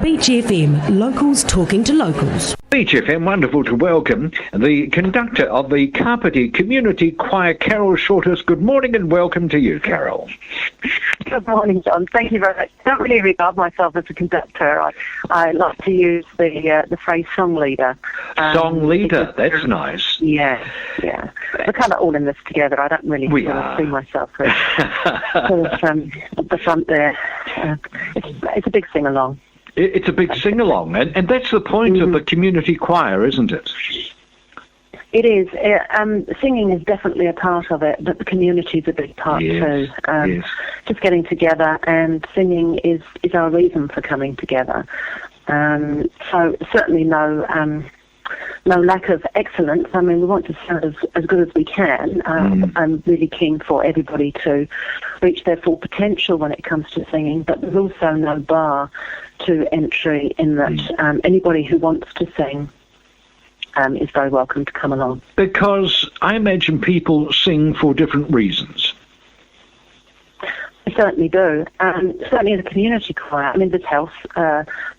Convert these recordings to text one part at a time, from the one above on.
Beach FM, locals talking to locals. Beach FM, wonderful to welcome the conductor of the Kapiti Community Choir, Carol Shortis. Good morning and welcome to you, Carol. Good morning, John. Thank you very much. I don't really regard myself as a conductor. I like to use the phrase song leader. Song leader, that's nice. Yeah. We're kind of all in this together. I don't really see myself as at the front there. It's a big sing-along. It's a big sing-along, and that's the point of the community choir, isn't it? It is. Singing is definitely a part of it, but the community is a big part too. Yes. Just getting together, and singing is our reason for coming together. So certainly no lack of excellence. I mean, we want to sound as good as we can. I'm really keen for everybody to reach their full potential when it comes to singing, but there's also no bar to entry in that anybody who wants to sing is very welcome to come along. Because I imagine people sing for different reasons. I certainly do. Certainly in the community choir, I mean, there's health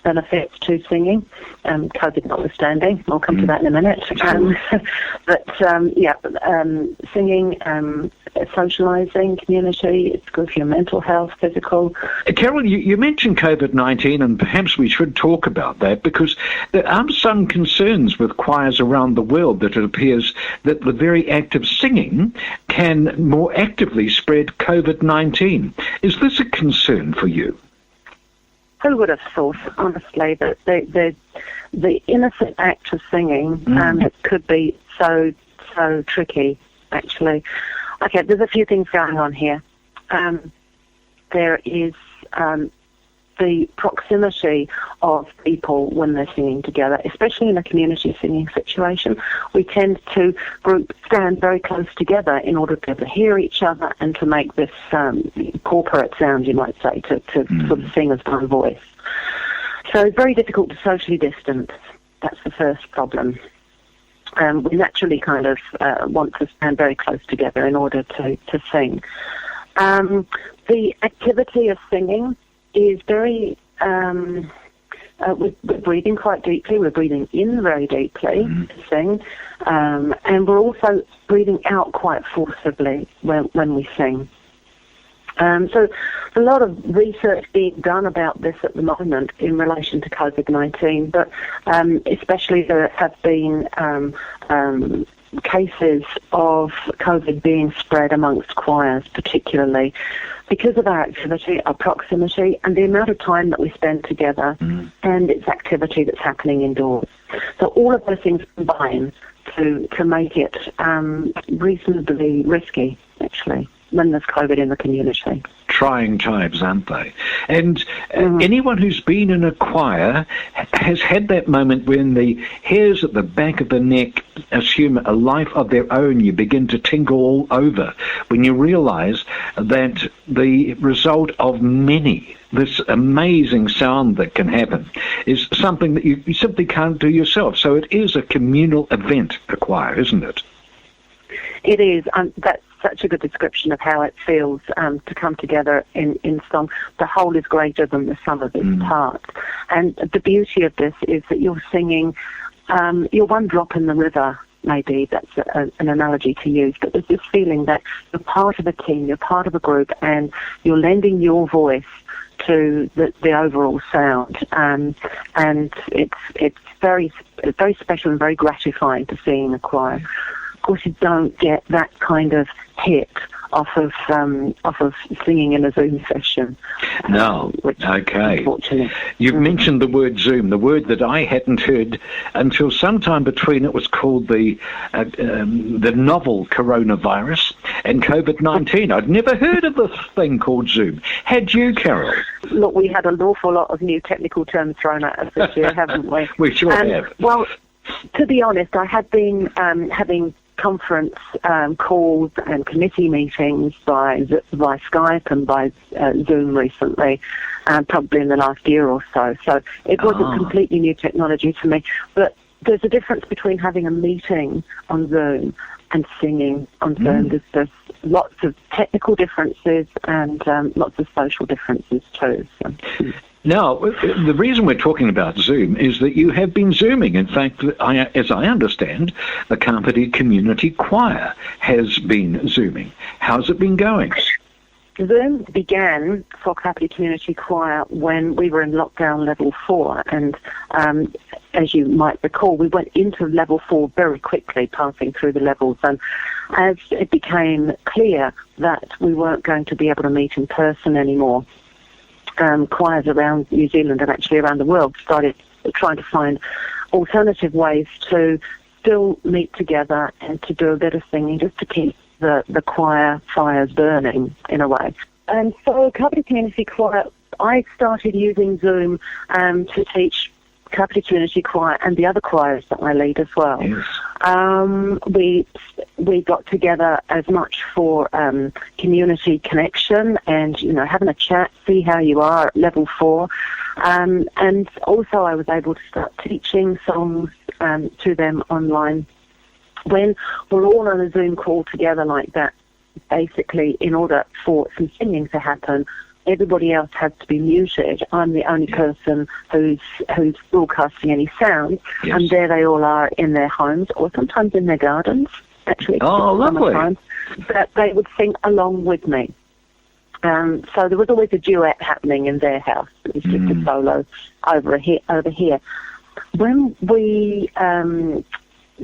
benefits to singing, COVID notwithstanding. I'll come to that in a minute. Singing, socialising, community, it's good for your mental health, physical. Carol, you mentioned COVID-19, and perhaps we should talk about that, because there are some concerns with choirs around the world that it appears that the very act of singing can more actively spread COVID-19. Is this a concern for you? Who would have thought, honestly, that the innocent act of singing could be so tricky, actually. Okay, there's a few things going on here. There is the proximity of people when they're singing together, especially in a community singing situation. We tend to stand very close together in order to be able to hear each other and to make this corporate sound, you might say, to sort of sing as one voice. So it's very difficult to socially distance. That's the first problem. We naturally kind of want to stand very close together in order to sing. The activity of singing is very, we're breathing quite deeply, we're breathing in very deeply to sing, and we're also breathing out quite forcibly when we sing. So a lot of research being done about this at the moment in relation to COVID-19, but especially there have been cases of COVID being spread amongst choirs, particularly because of our activity, our proximity, and the amount of time that we spend together and its activity that's happening indoors. So all of those things combine to make it reasonably risky, actually, when there's COVID in the community. Trying times, aren't they? And anyone who's been in a choir has had that moment when the hairs at the back of the neck assume a life of their own. You begin to tingle all over when you realise that the result of many, this amazing sound that can happen, is something that you simply can't do yourself. So it is a communal event, a choir, isn't it? It is. That's such a good description of how it feels to come together in song. The whole is greater than the sum of its parts. And the beauty of this is that you're singing, you're one drop in the river, maybe that's an analogy to use, but there's this feeling that you're part of a team, you're part of a group, and you're lending your voice to the overall sound. And it's very special and very gratifying to sing in a choir. Of course, you don't get that kind of hit off of singing in a Zoom session. No, okay. You've mentioned the word Zoom, the word that I hadn't heard until sometime between it was called the novel coronavirus and COVID-19. I'd never heard of this thing called Zoom. Had you, Carol? Look, we had an awful lot of new technical terms thrown at us this year, haven't we? We sure have. Well, to be honest, I had been having conference calls and committee meetings by Skype and by Zoom recently, probably in the last year or so. So it wasn't completely new technology for me. But there's a difference between having a meeting on Zoom and singing on Zoom. There's lots of technical differences and lots of social differences too. So. Now, the reason we're talking about Zoom is that you have been Zooming. In fact, as I understand, the Kapiti Community Choir has been Zooming. How's it been going? Zoom began for Kapiti Community Choir when we were in lockdown level 4, and as you might recall, we went into level 4 very quickly, passing through the levels, and as it became clear that we weren't going to be able to meet in person anymore, choirs around New Zealand and actually around the world started trying to find alternative ways to still meet together and to do a bit of singing just to keep the choir fires burning in a way. And so Kapiti Community Choir, I started using Zoom to teach Kapiti Community Choir and the other choirs that I lead as well. Yes. We got together as much for community connection and, having a chat, see how you are at level 4. And also I was able to start teaching songs to them online. When we're all on a Zoom call together like that, basically, in order for some singing to happen, everybody else has to be muted. I'm the only person who's broadcasting any sound, and there they all are in their homes or sometimes in their gardens, actually. Oh, lovely. But they would sing along with me. So there was always a duet happening in their house. It was just a solo over here. When we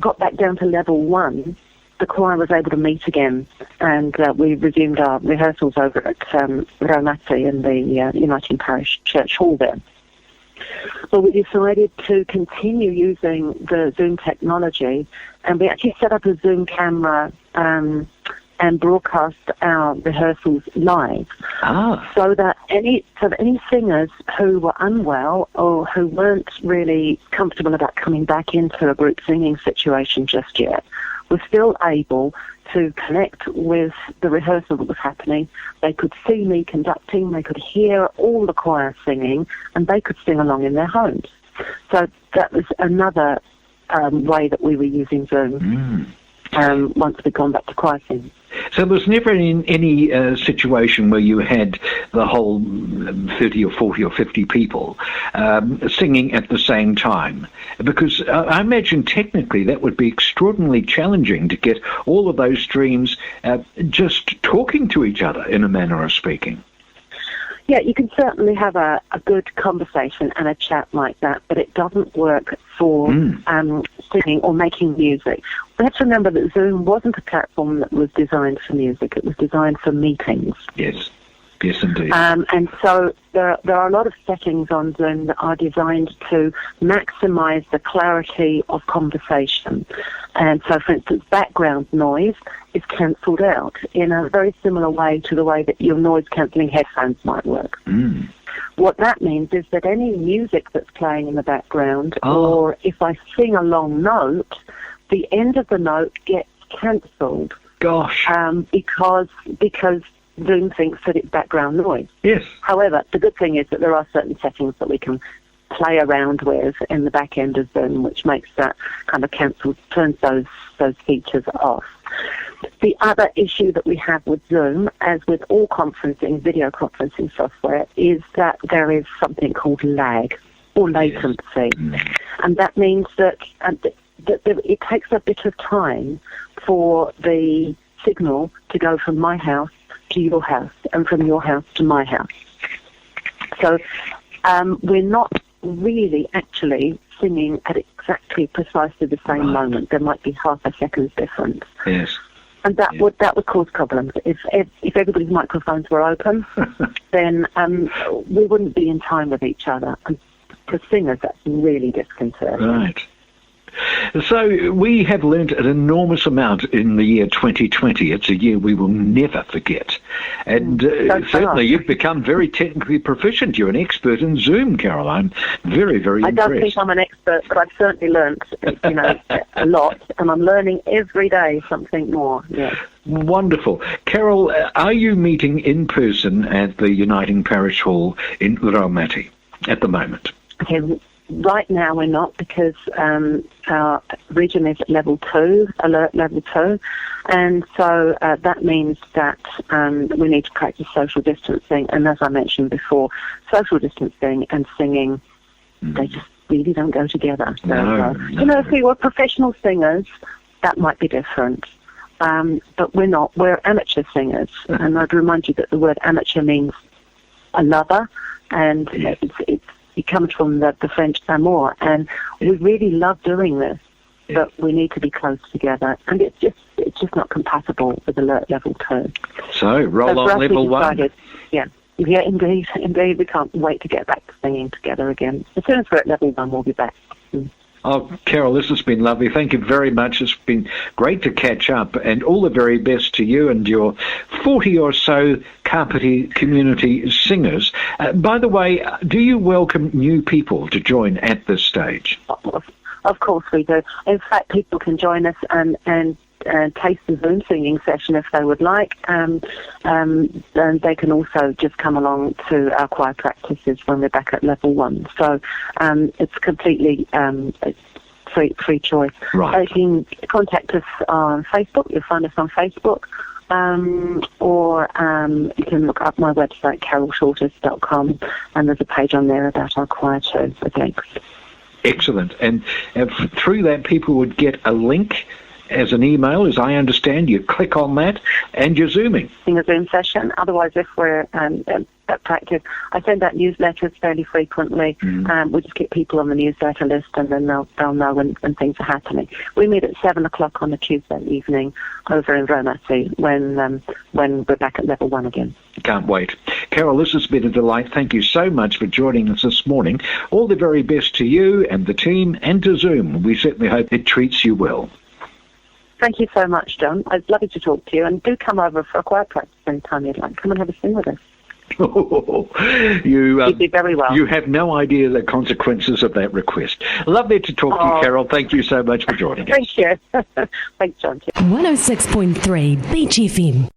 got back down to level 1, the choir was able to meet again, and we resumed our rehearsals over at Raumati in the Uniting Parish Church Hall there. So we decided to continue using the Zoom technology, and we actually set up a Zoom camera and broadcast our rehearsals live, so that any singers who were unwell or who weren't really comfortable about coming back into a group singing situation just yet were still able to connect with the rehearsal that was happening. They could see me conducting, they could hear all the choir singing, and they could sing along in their homes. So that was another way that we were using Zoom once we'd gone back to choir singing. So there was never any situation where you had the whole 30 or 40 or 50 people singing at the same time? Because I imagine technically that would be extraordinarily challenging to get all of those streams just talking to each other in a manner of speaking. Yeah, you can certainly have a good conversation and a chat like that, but it doesn't work for singing or making music. We have to remember that Zoom wasn't a platform that was designed for music. It was designed for meetings. Yes. Yes, indeed. And so there are a lot of settings on Zoom that are designed to maximize the clarity of conversation. And so, for instance, background noise is cancelled out in a very similar way to the way that your noise-cancelling headphones might work. What that means is that any music that's playing in the background, or if I sing a long note, the end of the note gets cancelled. Gosh. Because Zoom thinks that it's background noise. Yes. However, the good thing is that there are certain settings that we can play around with in the back end of Zoom, which makes that kind of turns those features off. The other issue that we have with Zoom, as with all video conferencing software, is that there is something called lag or latency. Yes. And that means that it takes a bit of time for the signal to go from my house to your house and from your house to my house. So we're not really actually singing at exactly precisely the same moment. There might be half a second's difference. Yes. And that would cause problems. If everybody's microphones were open, then we wouldn't be in time with each other. And for singers, that's really disconcerting. Right. So we have learnt an enormous amount in the year 2020. It's a year we will never forget. And certainly you've become very technically proficient. You're an expert in Zoom, Carol. I'm very, very impressed. I don't think I'm an expert, but I've certainly learnt, a lot. And I'm learning every day something more. Yes. Wonderful. Carol, are you meeting in person at the Uniting Parish Hall in Raumati at the moment? Okay. Right now we're not, because our region is at level 2, alert level 2, and so that means that we need to practice social distancing. And as I mentioned before, social distancing and singing, they just really don't go together. So, if we were professional singers, that might be different. But we're not. We're amateur singers, and I'd remind you that the word amateur means a lover, and it comes from the French amour, and we really love doing this, but we need to be close together, and it's just not compatible with alert level 2. So roll on level 1. Yeah, indeed. We can't wait to get back to singing together again. As soon as we're at level 1, we'll be back. Oh, Carol, this has been lovely. Thank you very much. It's been great to catch up, and all the very best to you and your 40 or so Kapiti community singers. By the way, do you welcome new people to join at this stage? Of course we do. In fact, people can join us and taste the Zoom singing session if they would like. And they can also just come along to our choir practices when we're back at level 1. So it's completely free choice. Right. You can contact us on Facebook. You'll find us on Facebook. Or you can look up my website, carolshortis.com, and there's a page on there about our choir too. So thanks. Excellent. And through that, people would get a link as an email, as I understand. You click on that and you're Zooming. In a Zoom session. Otherwise, if we're at practice, I send out newsletters fairly frequently. We just get people on the newsletter list, and then they'll know when things are happening. We meet at 7 o'clock on a Tuesday evening over in Romasi when we're back at level 1 again. Can't wait. Carol, this has been a delight. Thank you so much for joining us this morning. All the very best to you and the team and to Zoom. We certainly hope it treats you well. Thank you so much, John. I'd love to talk to you, and do come over for a choir practice anytime you'd like. Come and have a sing with us. You'd be very well. You have no idea the consequences of that request. Lovely to talk to you, Carol. Thank you so much for joining us. Thank you. Thanks, John. 106.3 Beach FM.